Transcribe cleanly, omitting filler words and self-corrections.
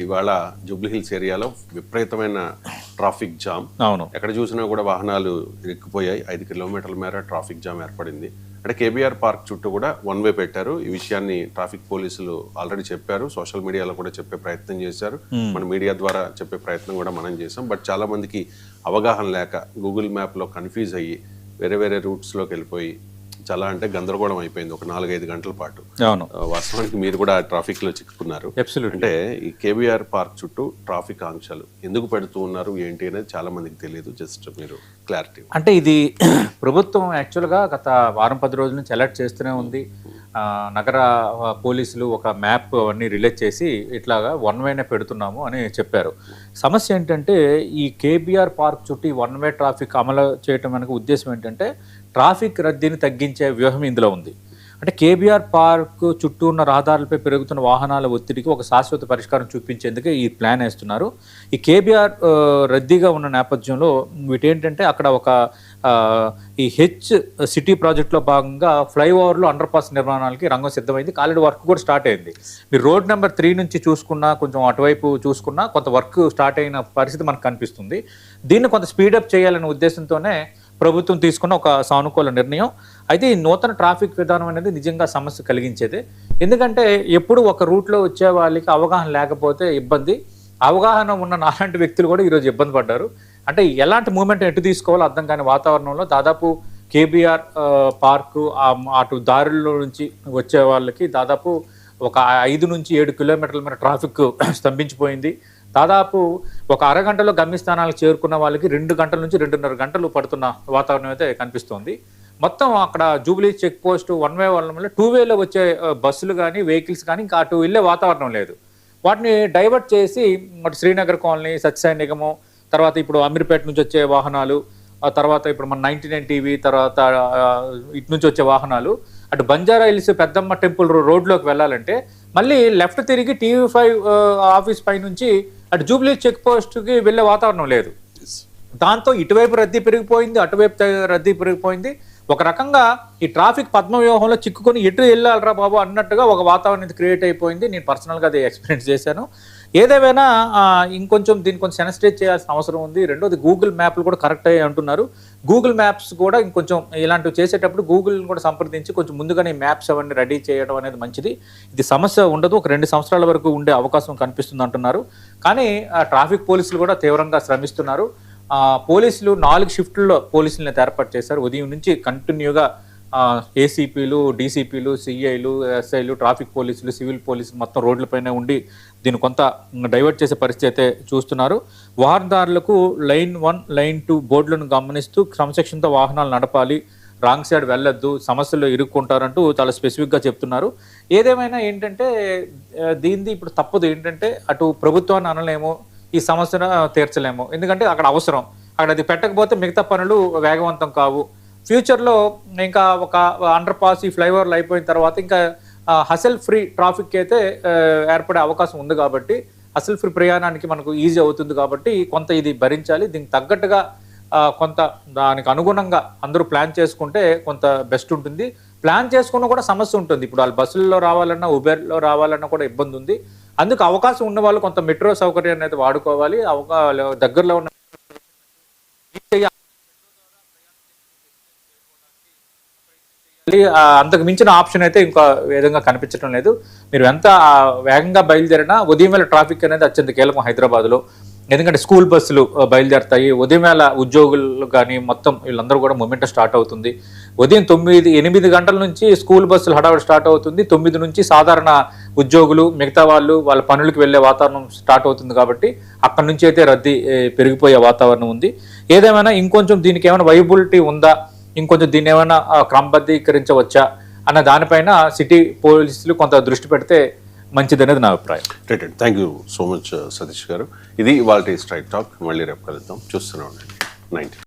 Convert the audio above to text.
ఇవాళ జూబ్లీహిల్స్ ఏరియాలో విపరీతమైన ట్రాఫిక్ జామ్. అవును, ఎక్కడ చూసినా కూడా వాహనాలు ఇరుక్కుపోయాయి. 5 కిలోమీటర్ల మేర ట్రాఫిక్ జామ్ ఏర్పడింది. అంటే కేబీఆర్ పార్క్ చుట్టూ కూడా వన్ వే పెట్టారు. ఈ విషయాన్ని ట్రాఫిక్ పోలీసులు ఆల్రెడీ చెప్పారు, సోషల్ మీడియాలో కూడా చెప్పే ప్రయత్నం చేశారు, మన మీడియా ద్వారా చెప్పే ప్రయత్నం కూడా మనం చేసాం. బట్ చాలా మందికి అవగాహన లేక గూగుల్ మ్యాప్లో కన్ఫ్యూజ్ అయ్యి వేరే వేరే రూట్స్లోకి వెళ్ళిపోయి చాలా అంటే గందరగోళం అయిపోయింది ఒక 4-5 గంటల పాటు. వాస్తవానికి మీరు కూడా ట్రాఫిక్ లో చిక్కుకున్నారు. అంటే ఈ కేబీఆర్ పార్క్ చుట్టూ ట్రాఫిక్ ఆంక్షలు ఎందుకు పెడుతూ ఉన్నారు ఏంటి అనేది చాలా మందికి తెలియదు. జస్ట్ మీరు క్లారిటీ. అంటే ఇది ప్రభుత్వం యాక్చువల్గా గత వారం 10 రోజుల నుంచి అలర్ట్ చేస్తూనే ఉంది. నగర పోలీసులు ఒక మ్యాప్ అవన్నీ రిలీజ్ చేసి ఇట్లాగా వన్ వేనే పెడుతున్నాము అని చెప్పారు. సమస్య ఏంటంటే ఈ కేబీఆర్ పార్క్ చుట్టూ వన్ వే ట్రాఫిక్ అమలు చేయటం వెనక ఉద్దేశం ఏంటంటే ట్రాఫిక్ రద్దీని తగ్గించే వ్యూహం ఇందులో ఉంది. అంటే కేబీఆర్ పార్క్ చుట్టూ ఉన్న రహదారులపై పెరుగుతున్న వాహనాల ఒత్తిడికి ఒక శాశ్వత పరిష్కారం చూపించేందుకే ఈ ప్లాన్ వేస్తున్నారు. ఈ కేబీఆర్ రద్దీగా ఉన్న నేపథ్యంలో వీటేంటంటే అక్కడ ఒక ఈ సిటీ ప్రాజెక్టులో భాగంగా ఫ్లైఓవర్లో అండర్ పాస్ నిర్మాణాలకి రంగం సిద్ధమైంది. ఆల్రెడీ వర్క్ కూడా స్టార్ట్ అయింది. మీరు రోడ్ నెంబర్ 3 నుంచి చూసుకున్నా, కొంచెం అటువైపు చూసుకున్నా కొంత వర్క్ స్టార్ట్ అయిన పరిస్థితి మనకు కనిపిస్తుంది. దీన్ని కొంత స్పీడప్ చేయాలనే ఉద్దేశంతోనే ప్రభుత్వం తీసుకున్న ఒక సానుకూల నిర్ణయం. అయితే ఈ నూతన ట్రాఫిక్ విధానం అనేది నిజంగా సమస్య కలిగించేదే. ఎందుకంటే ఎప్పుడు ఒక రూట్లో వచ్చే వాళ్ళకి అవగాహన లేకపోతే ఇబ్బంది. అవగాహన ఉన్న నాలాంటి వ్యక్తులు కూడా ఈరోజు ఇబ్బంది పడ్డారు. అంటే ఎలాంటి మూమెంట్ ఎటు తీసుకోవాలో అర్థం కాని వాతావరణంలో దాదాపు కేబీఆర్ పార్కు అటు దారుల్లో నుంచి వచ్చే వాళ్ళకి దాదాపు ఒక 5 నుంచి 7 కిలోమీటర్ల మేర ట్రాఫిక్ స్తంభించిపోయింది. దాదాపు ఒక అరగంటలో గమ్యస్థానాలకు చేరుకున్న వాళ్ళకి 2 గంటల నుంచి 2.5 గంటలు పడుతున్న వాతావరణం అయితే కనిపిస్తోంది. మొత్తం అక్కడ Jubilee check post one way వల్ల 2 వేలో వచ్చే బస్సులు కానీ వెహికల్స్ కానీ ఇంకా అటు వెళ్ళే వాతావరణం లేదు. వాటిని డైవర్ట్ చేసి అటు శ్రీనగర్ కాలనీ, సత్యసాయి నిగమం, తర్వాత ఇప్పుడు అమీర్పేట నుంచి వచ్చే వాహనాలు, ఆ తర్వాత ఇప్పుడు మన 99 టీవీ, తర్వాత ఇటు నుంచి వచ్చే వాహనాలు అటు బంజారా హిల్స్ పెద్దమ్మ టెంపుల్ రోడ్లోకి వెళ్ళాలంటే మళ్ళీ లెఫ్ట్ తిరిగి TV5 ఆఫీస్ పై నుంచి అటు జూబ్లీ చెక్ పోస్ట్కి వెళ్ళే వాతావరణం లేదు. దాంతో ఇటువైపు రద్దీ పెరిగిపోయింది, అటువైపు రద్దీ పెరిగిపోయింది. ఒక రకంగా ఈ ట్రాఫిక్ పద్మవ్యూహంలో చిక్కుకొని ఎటు వెళ్ళాలరా బాబు అన్నట్టుగా ఒక వాతావరణం క్రియేట్ అయిపోయింది. నేను పర్సనల్గా అది ఎక్స్పీరియన్స్ చేశాను. ఏదేమైనా ఇంకొంచెం దీన్ని కొంచెం సెన్సిటైజ్ చేయాల్సిన అవసరం ఉంది. రెండోది గూగుల్ మ్యాప్లు కూడా కరెక్ట్ అయ్యి అంటున్నారు. గూగుల్ మ్యాప్స్ కూడా ఇంకొంచెం ఇలాంటివి చేసేటప్పుడు గూగుల్ని కూడా సంప్రదించి కొంచెం ముందుగానే మ్యాప్స్ అవన్నీ రెడీ చేయడం అనేది మంచిది. ఇది సమస్య ఉండదు, ఒక 2 సంవత్సరాల వరకు ఉండే అవకాశం కనిపిస్తుంది అంటున్నారు. కానీ ట్రాఫిక్ పోలీసులు కూడా తీవ్రంగా శ్రమిస్తున్నారు. పోలీసులు 4 షిఫ్ట్లలో పోలీసులను ఏర్పాటు చేశారు. ఉదయం నుంచి కంటిన్యూగా ఏసీపీలు, డీసీపీలు, సిఐలు, ఎస్ఐలు, ట్రాఫిక్ పోలీసులు, సివిల్ పోలీసులు మొత్తం రోడ్లపైనే ఉండి దీన్ని కొంత డైవర్ట్ చేసే పరిస్థితి అయితే చూస్తున్నారు. వాహనదారులకు లైన్ 1, లైన్ 2 బోర్డులను గమనిస్తూ క్రమశిక్షణతో వాహనాలు నడపాలి, రాంగ్ సైడ్ వెళ్ళొద్దు, సమస్యలు ఇరుక్కుంటారంటూ చాలా స్పెసిఫిక్గా చెప్తున్నారు. ఏదేమైనా ఏంటంటే దీనిది ఇప్పుడు తప్పదు. ఏంటంటే అటు ప్రభుత్వాన్ని అనలేము, ఈ సమస్యను తీర్చలేము. ఎందుకంటే అక్కడ అవసరం, అక్కడ అది పెట్టకపోతే మిగతా పనులు వేగవంతం కావు. ఫ్యూచర్లో ఇంకా ఒక అండర్ పాస్, ఈ ఫ్లైఓవర్లు అయిపోయిన తర్వాత ఇంకా హసల్ ఫ్రీ ట్రాఫిక్ అయితే ఏర్పడే అవకాశం ఉంది. కాబట్టి హసల్ ఫ్రీ ప్రయాణానికి మనకు ఈజీ అవుతుంది. కాబట్టి కొంత ఇది భరించాలి. దీనికి తగ్గట్టుగా కొంత దానికి అనుగుణంగా అందరూ ప్లాన్ చేసుకుంటే కొంత బెస్ట్ ఉంటుంది. ప్లాన్ చేసుకున్నా కూడా సమస్య ఉంటుంది. ఇప్పుడు వాళ్ళు బస్సుల్లో రావాలన్నా, ఉబెర్లో రావాలన్నా కూడా ఇబ్బంది ఉంది. అందుకు అవకాశం ఉన్న వాళ్ళు కొంత మెట్రో సౌకర్యాన్ని అయితే వాడుకోవాలి. దగ్గరలో ఉన్న అంతకు మించిన ఆప్షన్ అయితే ఇంకా విధంగా కనిపించడం లేదు. మీరు ఎంత వేగంగా బయలుదేరినా ఉదయం వేళ ట్రాఫిక్ అనేది అత్యంత కీలకం హైదరాబాద్లో. ఎందుకంటే స్కూల్ బస్సులు బయలుదేరుతాయి, ఉదయం వేళ ఉద్యోగులు కానీ మొత్తం వీళ్ళందరూ కూడా మూమెంట్ స్టార్ట్ అవుతుంది. ఉదయం 8 గంటల నుంచి స్కూల్ బస్సులు హడావుడి స్టార్ట్ అవుతుంది. 9 నుంచి సాధారణ ఉద్యోగులు మిగతా వాళ్ళ పనులకు వెళ్ళే వాతావరణం స్టార్ట్ అవుతుంది. కాబట్టి అక్కడి నుంచి అయితే రద్దీ పెరిగిపోయే వాతావరణం ఉంది. ఏదేమైనా ఇంకొంచెం దీనికి ఏమైనా వైబిలిటీ ఉందా, ఇంకొంచెం దీన్ని ఏమైనా క్రమబద్ధీకరించవచ్చా అన్న దానిపైన సిటీ పోలీసులు కొంత దృష్టి పెడితే మంచిదనేది నా అభిప్రాయం. Right, thank you so much Satish గారు. ఇది ఇవాల్టి స్ట్రైట్ టాక్. మళ్ళీ రేపు కలుద్దాం. చూస్తూనే ఉండండి 90.